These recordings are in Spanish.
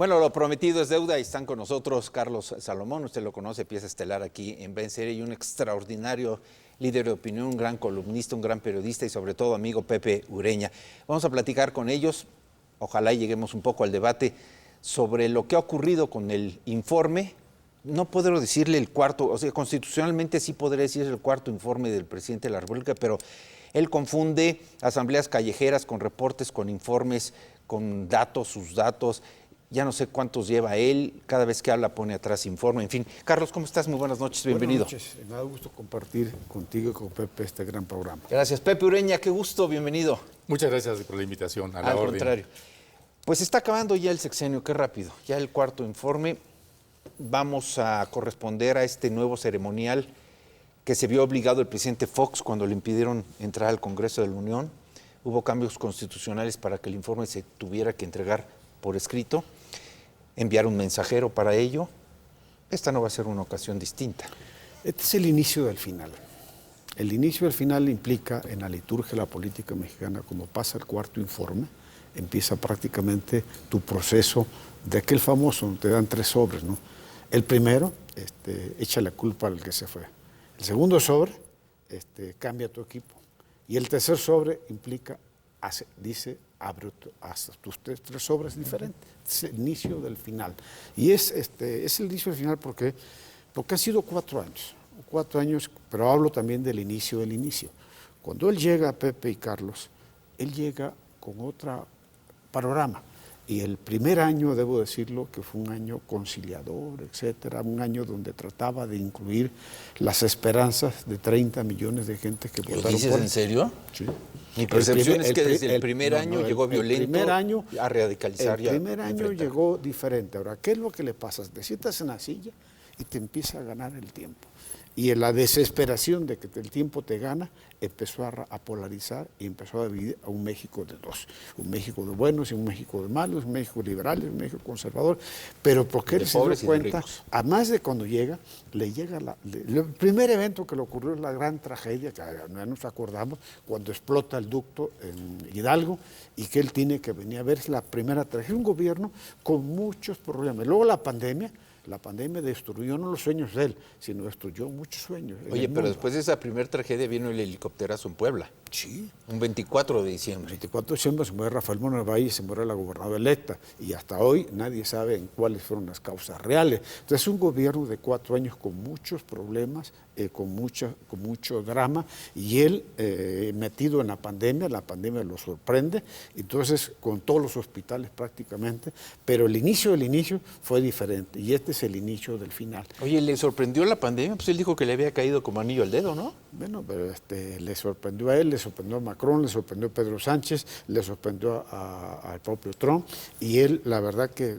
Bueno, lo prometido es deuda y están con nosotros Carlos Salomón, usted lo conoce, pieza estelar aquí en BenSerie y un extraordinario líder de opinión, un gran columnista, un gran periodista y sobre todo amigo Pepe Ureña. Vamos a platicar con ellos, ojalá lleguemos un poco al debate sobre lo que ha ocurrido con el informe. No puedo decirle el cuarto, o sea, constitucionalmente sí podría decir el cuarto informe del presidente de la República, pero él confunde asambleas callejeras con reportes, con informes, con datos, sus datos. Ya no sé cuántos lleva él, cada vez que habla pone atrás informe, en fin. Carlos, ¿cómo estás? Muy buenas noches, bienvenido. Buenas noches, me da gusto compartir contigo y con Pepe este gran programa. Gracias. Pepe Ureña, qué gusto, bienvenido. Muchas gracias por la invitación, a la orden. Al contrario. Pues está acabando ya el sexenio, qué rápido, ya el cuarto informe. Vamos a corresponder a este nuevo ceremonial que se vio obligado el presidente Fox cuando le impidieron entrar al Congreso de la Unión. Hubo cambios constitucionales para que el informe se tuviera que entregar por escrito, enviar un mensajero para ello. Esta no va a ser una ocasión distinta. Este es el inicio del final. El inicio del final implica en la liturgia de la política mexicana, como pasa el cuarto informe, empieza prácticamente tu proceso de aquel famoso, te dan 3 sobres, ¿no? El primero, echa la culpa al que se fue. El segundo sobre, cambia tu equipo. Y el tercer sobre implica, dice, abre hasta tus 3 sobres diferentes. Es el inicio del final. Y es el inicio del final porque ha sido 4 años. 4 años, pero hablo también del inicio del inicio. Cuando él llega, Pepe y Carlos, él llega con otro panorama. Y el primer año, debo decirlo, que fue un año conciliador, etcétera, un año donde trataba de incluir las esperanzas de 30 millones de gente que votaron por él. ¿Lo dices en serio? Sí. Mi percepción es que desde el primer año llegó violento a radicalizar. El primer año llegó diferente. Ahora, ¿qué es lo que le pasa? Te sientas en la silla y te empieza a ganar el tiempo. Y en la desesperación de que el tiempo te gana, empezó a polarizar y empezó a dividir a un México de dos. Un México de buenos y un México de malos, un México liberal y un México conservador. Pero porque él se dio cuenta, además de cuando llega, el primer evento que le ocurrió es la gran tragedia, que no nos acordamos, cuando explota el ducto en Hidalgo y que él tiene que venir a ver la primera tragedia. Un gobierno con muchos problemas. Luego la pandemia destruyó no los sueños de él, sino destruyó muchos sueños. Oye, pero después de esa primera tragedia vino el helicópterazo en Puebla. Sí. Un 24 de diciembre. El 24 de diciembre se muere Rafael Moreno Valle, se muere la gobernadora electa. Y hasta hoy nadie sabe en cuáles fueron las causas reales. Entonces, un gobierno de 4 años con muchos problemas, con mucho drama. Y él, metido en la pandemia lo sorprende. Entonces, con todos los hospitales prácticamente. Pero el inicio del inicio fue diferente. Y este es el inicio del final. Oye, ¿le sorprendió la pandemia? Pues él dijo que le había caído como anillo al dedo, ¿no? Bueno, pero le sorprendió a él, le sorprendió a Macron, le sorprendió a Pedro Sánchez, le sorprendió al propio Trump. Y él, la verdad que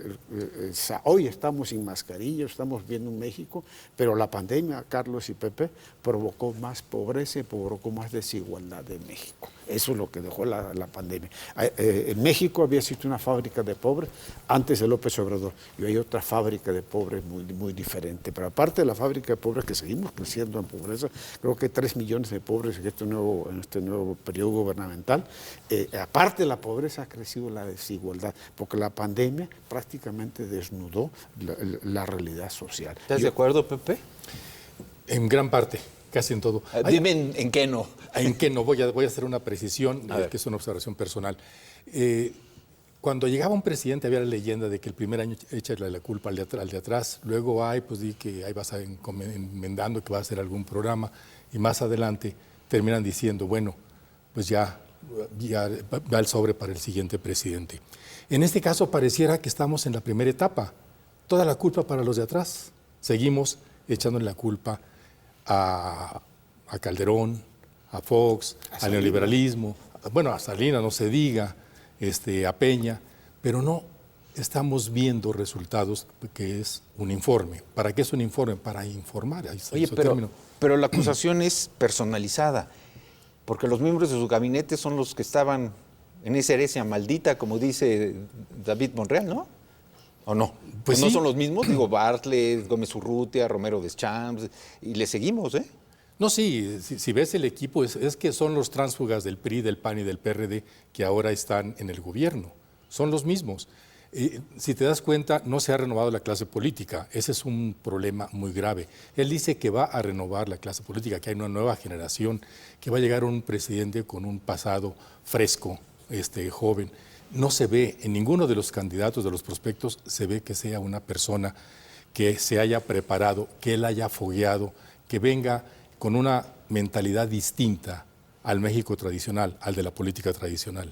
hoy estamos sin mascarilla, estamos viendo un México, pero la pandemia, Carlos y Pepe, provocó más pobreza y provocó más desigualdad en México. Eso es lo que dejó la pandemia. En México había sido una fábrica de pobres antes de López Obrador y hay otra fábrica de pobres muy, muy diferente. Pero aparte de la fábrica de pobres, que seguimos creciendo en pobreza, creo que 3 millones de pobres en este nuevo periodo gubernamental. Aparte de la pobreza ha crecido la desigualdad, porque la pandemia prácticamente desnudó la realidad social. ¿Estás de acuerdo, Pepe? En gran parte, casi en todo. Dime en qué no. En qué no, voy a hacer una precisión, que es una observación personal. Cuando llegaba un presidente había la leyenda de que el primer año échale la culpa al de atrás, luego di que ahí vas enmendando que va a hacer algún programa y más adelante terminan diciendo, bueno, pues ya va el sobre para el siguiente presidente. En este caso pareciera que estamos en la primera etapa, toda la culpa para los de atrás. Seguimos echándole la culpa a Calderón, a Fox, al neoliberalismo, a Salinas, no se diga, a Peña, pero no estamos viendo resultados, que es un informe. ¿Para qué es un informe? Para informar. Oye, pero la acusación es personalizada, porque los miembros de su gabinete son los que estaban en esa herencia maldita, como dice David Monreal, ¿no? ¿O no? Pues ¿No sí. son los mismos? Digo, Bartlett, Gómez Urrutia, Romero Deschamps, y le seguimos, ¿eh? No, sí, si ves el equipo, es que son los tránsfugas del PRI, del PAN y del PRD que ahora están en el gobierno. Son los mismos. Si te das cuenta, no se ha renovado la clase política. Ese es un problema muy grave. Él dice que va a renovar la clase política, que hay una nueva generación, que va a llegar un presidente con un pasado fresco, joven. No se ve en ninguno de los candidatos, de los prospectos, se ve que sea una persona que se haya preparado, que él haya fogueado, que venga con una mentalidad distinta al México tradicional, al de la política tradicional.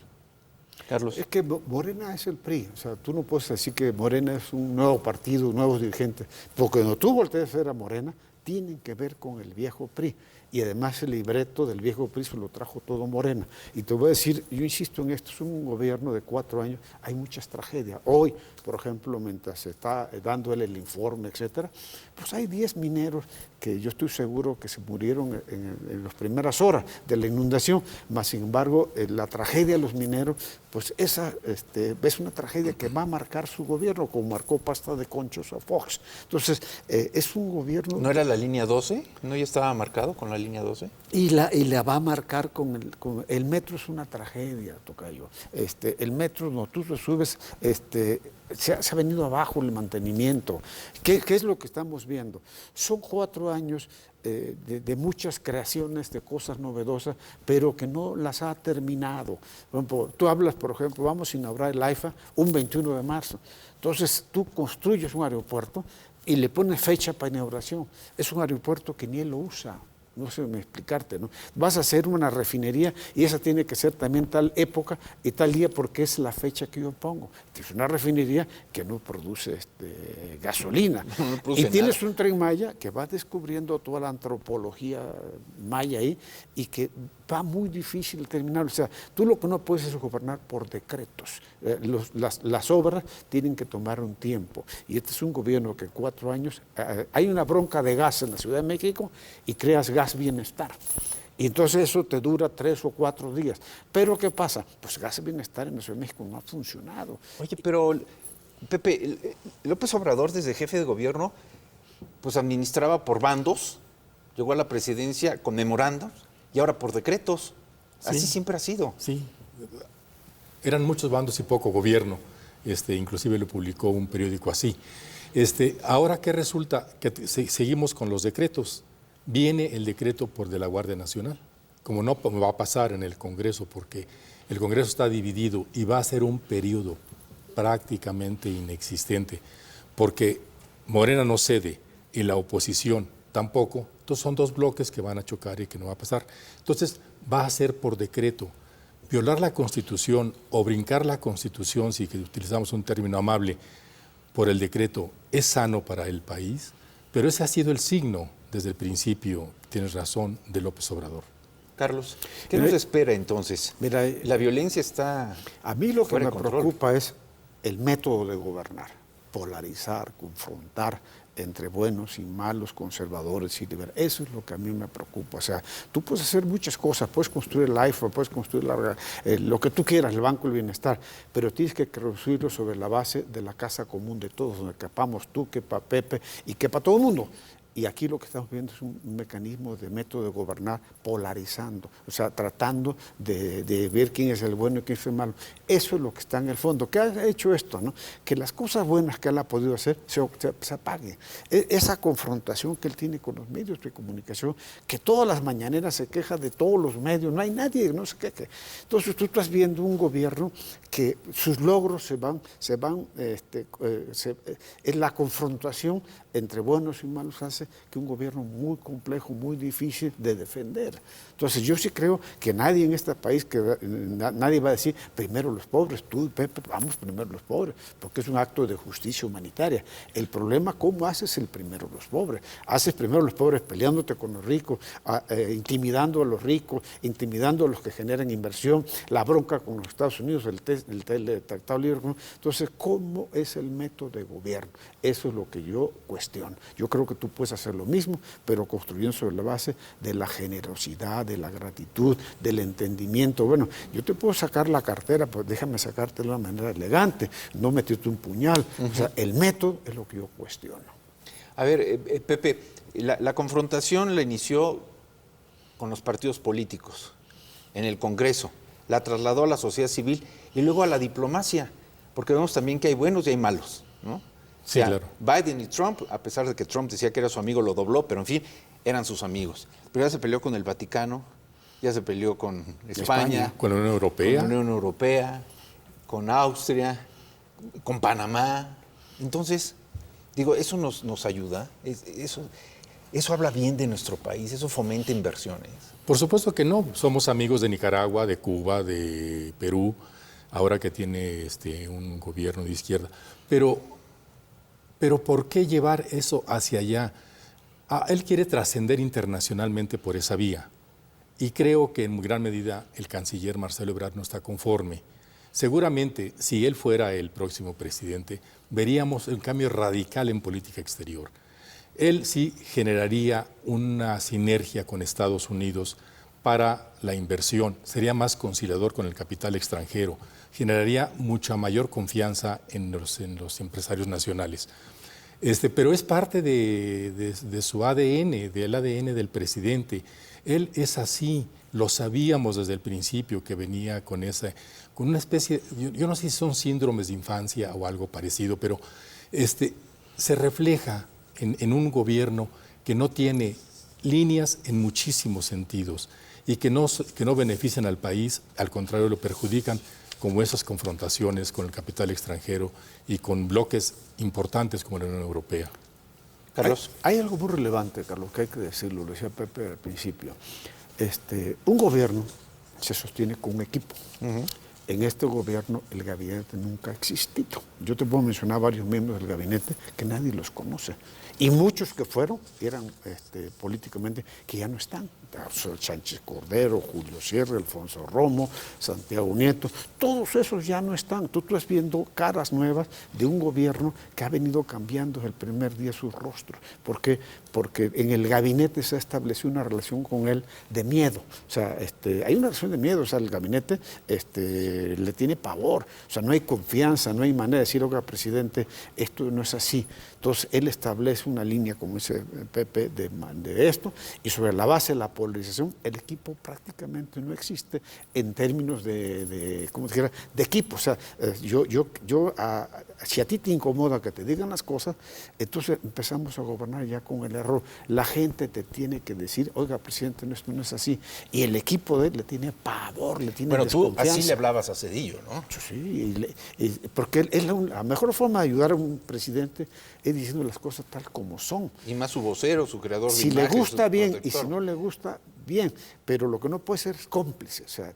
Carlos. Es que Morena es el PRI, o sea, tú no puedes decir que Morena es un nuevo partido, nuevos dirigentes, porque cuando tú volteas a ver a Morena, tienen que ver con el viejo PRI, y además el libreto del viejo PRI se lo trajo todo Morena. Y te voy a decir, yo insisto en esto, es un gobierno de 4 años, hay muchas tragedias. Hoy, por ejemplo, mientras se está dando él el informe, etcétera, pues hay 10 mineros que yo estoy seguro que se murieron en las primeras horas de la inundación, más sin embargo, la tragedia de los mineros, pues esa es una tragedia que va a marcar su gobierno, como marcó Pasta de Conchos a Fox. Entonces, es un gobierno... ¿No era la línea 12? ¿No ya estaba marcado con la línea 12? Y la va a marcar con el metro. Es una tragedia, tocayo. El metro, no, tú lo subes, se ha venido abajo el mantenimiento. ¿Qué es lo que estamos viendo? Son 4 años de muchas creaciones, de cosas novedosas, pero que no las ha terminado. Por ejemplo, tú hablas, por ejemplo, vamos a inaugurar el AIFA un 21 de marzo. Entonces, tú construyes un aeropuerto y le pones fecha para inauguración. Es un aeropuerto que ni él lo usa. No sé cómo explicarte, ¿no? Vas a hacer una refinería y esa tiene que ser también tal época y tal día porque es la fecha que yo pongo. Es una refinería que no produce gasolina. No produce y tienes nada. un Tren Maya que va descubriendo toda la antropología maya ahí y que va muy difícil terminar. O sea, tú lo que no puedes es gobernar por decretos. Las obras tienen que tomar un tiempo. Y este es un gobierno que 4 años, hay una bronca de gas en la Ciudad de México y creas gas bienestar. Y entonces eso te dura 3 o 4 días. Pero ¿qué pasa? Pues gas bienestar en la Ciudad de México no ha funcionado. Oye, pero Pepe, López Obrador desde jefe de gobierno, pues administraba por bandos, llegó a la presidencia con memorandos y ahora por decretos. Así Sí. siempre ha sido. Sí, eran muchos bandos y poco gobierno. Inclusive lo publicó un periódico así. Ahora, ¿qué resulta? Que seguimos con los decretos. Viene el decreto por de la Guardia Nacional, como no va a pasar en el Congreso, porque el Congreso está dividido y va a ser un periodo prácticamente inexistente, porque Morena no cede y la oposición tampoco. Entonces son 2 bloques que van a chocar y que no va a pasar. Entonces va a ser por decreto. Violar la Constitución o brincar la Constitución, si utilizamos un término amable, por el decreto, es sano para el país, pero ese ha sido el signo desde el principio, tienes razón, de López Obrador. Carlos, ¿qué nos espera entonces? Mira, la violencia está a mí lo que fuera me de control. preocupa es el método de gobernar, polarizar, confrontar entre buenos y malos, conservadores y liberales. Eso es lo que a mí me preocupa. O sea, tú puedes hacer muchas cosas, puedes construir el AIFA, puedes construir lo que tú quieras, el Banco del Bienestar, pero tienes que construirlo sobre la base de la casa común de todos, donde quepamos tú, quepa Pepe y quepa todo el mundo. Y aquí lo que estamos viendo es un mecanismo de método de gobernar polarizando, o sea, tratando de ver quién es el bueno y quién es el malo. Eso es lo que está en el fondo. ¿Qué ha hecho esto? ¿No? Que las cosas buenas que él ha podido hacer se apaguen. Esa confrontación que él tiene con los medios de comunicación, que todas las mañaneras se queja de todos los medios, no hay nadie que no se queje. Entonces tú estás viendo un gobierno que sus logros es la confrontación entre buenos y malos hace que un gobierno muy complejo, muy difícil de defender. Entonces yo sí creo que nadie en este país, nadie va a decir primero los pobres, tú y Pepe, vamos primero los pobres, porque es un acto de justicia humanitaria. El problema, ¿cómo haces el primero los pobres? Haces primero los pobres peleándote con los ricos, intimidando a los ricos, intimidando a los que generan inversión, la bronca con los Estados Unidos, el Tratado Libre. Entonces, ¿cómo es el método de gobierno? Eso es lo que yo cuestiono. Yo creo que tú puedes hacer lo mismo, pero construyendo sobre la base de la generosidad, de la gratitud, del entendimiento. Bueno, yo te puedo sacar la cartera, pues déjame sacarte de una manera elegante, no meterte un puñal. O sea, el método es lo que yo cuestiono. A ver, Pepe, la confrontación la inició con los partidos políticos en el Congreso, la trasladó a la sociedad civil y luego a la diplomacia. porque vemos también que hay buenos y hay malos, ¿no? O Sí, sea, claro. Biden y Trump, a pesar de que Trump decía que era su amigo, lo dobló, pero en fin, eran sus amigos. Pero ya se peleó con el Vaticano, ya se peleó con España, Con la Unión Europea. con la Unión Europea, con Austria, con Panamá. Entonces, digo, eso nos ayuda, eso habla bien de nuestro país, eso fomenta inversiones. Por supuesto que no. Somos amigos de Nicaragua, de Cuba, de Perú, ahora que tiene un gobierno de izquierda. Pero ¿por qué llevar eso hacia allá? Él quiere trascender internacionalmente por esa vía. Y creo que en gran medida el canciller Marcelo Ebrard no está conforme. Seguramente, si él fuera el próximo presidente, veríamos un cambio radical en política exterior. Él sí generaría una sinergia con Estados Unidos para la inversión, sería más conciliador con el capital extranjero, generaría mucha mayor confianza en los empresarios nacionales. Pero es parte de su ADN, del ADN del presidente. Él es así, lo sabíamos desde el principio que venía con una especie, yo no sé si son síndromes de infancia o algo parecido, pero se refleja en un gobierno que no tiene líneas en muchísimos sentidos y que no benefician al país, al contrario lo perjudican, como esas confrontaciones con el capital extranjero y con bloques importantes como la Unión Europea. Carlos. Hay algo muy relevante, Carlos, que hay que decirlo, lo decía Pepe al principio. Un gobierno se sostiene con un equipo. En este gobierno el gabinete nunca ha existido. Yo te puedo mencionar varios miembros del gabinete que nadie los conoce. Y muchos que fueron eran políticamente que ya no están. Sánchez Cordero, Julio Sierra, Alfonso Romo, Santiago Nieto, todos esos ya no están. Tú estás viendo caras nuevas de un gobierno que ha venido cambiando desde el primer día su rostro. ¿Por qué? Porque en el gabinete se ha establecido una relación con él de miedo. O sea, hay una relación de miedo. O sea, el gabinete le tiene pavor. O sea, no hay confianza, no hay manera de decir, oiga, presidente, esto no es así. Entonces, él establece una línea, como dice Pepe, de esto, y sobre la base de la polarización, el equipo prácticamente no existe en términos ¿cómo dijera?, de equipo. O sea, si a ti te incomoda que te digan las cosas, entonces empezamos a gobernar ya con el error. La gente te tiene que decir, oiga, presidente, esto no es así. Y el equipo de él le tiene pavor, le tiene desconfianza. Tú así le hablabas a Zedillo, ¿no? Sí, porque es la mejor forma de ayudar a un presidente es diciendo las cosas tal como son. Y más su vocero, su creador de Si imagen, le gusta su bien protector. y si no le gusta bien, pero lo que no puede ser es cómplice. O sea,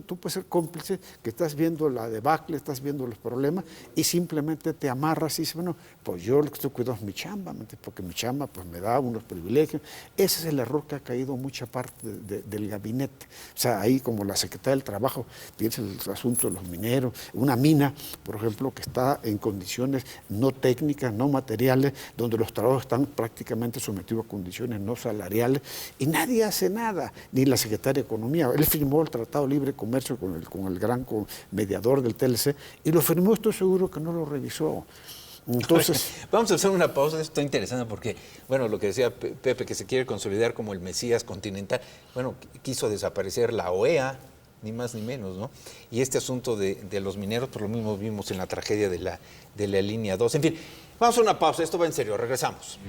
tú puedes ser cómplice que estás viendo la debacle, estás viendo los problemas y simplemente te amarras y dices, bueno, pues yo lo que estoy cuidando es mi chamba, porque mi chamba pues me da unos privilegios. Ese es el error que ha caído mucha parte del gabinete. O sea, ahí como la Secretaría del Trabajo, piensa en el asunto de los mineros, una mina, por ejemplo, que está en condiciones no técnicas, no materiales, donde los trabajos están prácticamente sometidos a condiciones no salariales y nadie hace nada, ni la Secretaría de Economía. Él firmó el Tratado de Libre Comercio con el gran mediador del TLC y lo firmó, estoy seguro que no lo revisó. Entonces, vamos a hacer una pausa, esto está interesante porque, bueno, lo que decía Pepe, que se quiere consolidar como el Mesías continental, bueno, quiso desaparecer la OEA, ni más ni menos, ¿no? Y este asunto de los mineros, por lo mismo vimos en la tragedia de la línea 2. En fin, vamos a una pausa, esto va en serio, regresamos.